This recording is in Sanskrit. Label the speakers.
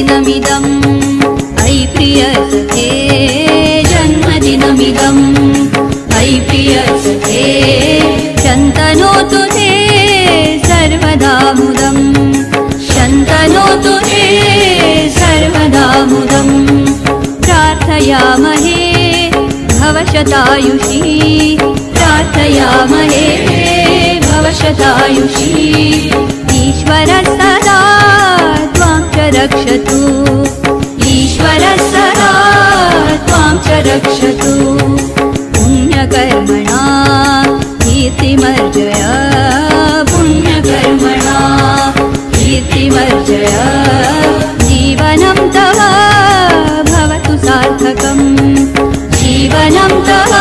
Speaker 1: जन्मदिनमिदम् ऐ प्रियसखे जन्मदिनमिदम् ऐ प्रियसखे शन्तनोतु ते सर्वदा मुदम् शन्तनोतु ते सर्वदा मुदम् प्रार्थयामहे भवशतायुषी प्रार्थयामहे भवशतायुषी ईश्वरः सदा त्वां च रक्षतु ईश्वरः सदा त्वां च रक्षतु पुण्यकर्मणा कीर्तिमर्जय पुण्यकर्मणा कीर्तिमर्जय जीवनं तव भवतु सार्थकम् जीवनं तव